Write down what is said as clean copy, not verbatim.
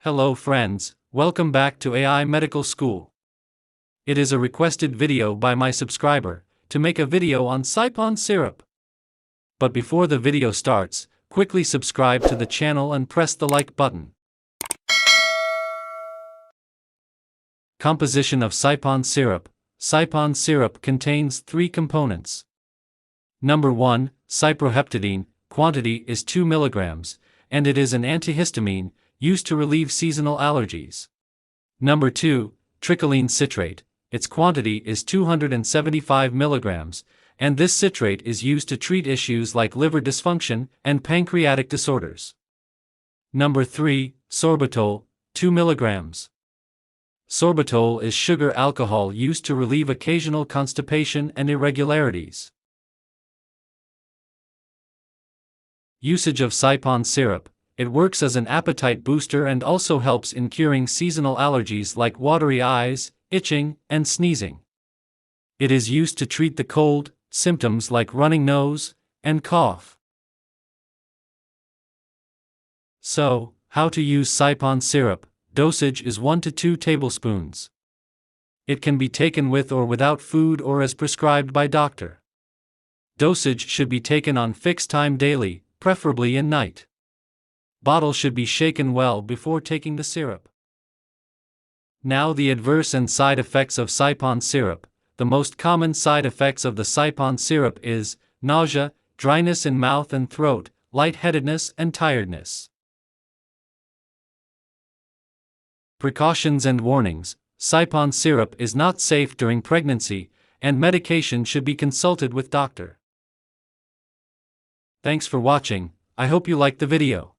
Hello friends, welcome back to AI Medical School. It is a requested video by my subscriber, to make a video on Cypon Syrup. But before the video starts, quickly subscribe to the channel and press the like button. Composition of Cypon Syrup. Cypon Syrup contains 3 components. Number 1, cyproheptadine, quantity is 2 mg, and it is an antihistamine, used to relieve seasonal allergies. Number 2, tricholine citrate, its quantity is 275 mg, and this citrate is used to treat issues like liver dysfunction and pancreatic disorders. Number 3, sorbitol, 2 mg. Sorbitol is sugar alcohol used to relieve occasional constipation and irregularities. Usage of Cypon Syrup. It works as an appetite booster and also helps in curing seasonal allergies like watery eyes, itching, and sneezing. It is used to treat the cold, symptoms like running nose, and cough. So, how to use Cypon Syrup? Dosage is 1 to 2 tablespoons. It can be taken with or without food or as prescribed by doctor. Dosage should be taken on fixed time daily, preferably in night. Bottle should be shaken well before taking the syrup. Now the adverse and side effects of Cypon Syrup. The most common side effects of the Cypon Syrup is nausea, dryness in mouth and throat, lightheadedness and tiredness. Precautions and warnings. Cypon Syrup is not safe during pregnancy, and medication should be consulted with doctor. Thanks for watching. I hope you liked the video.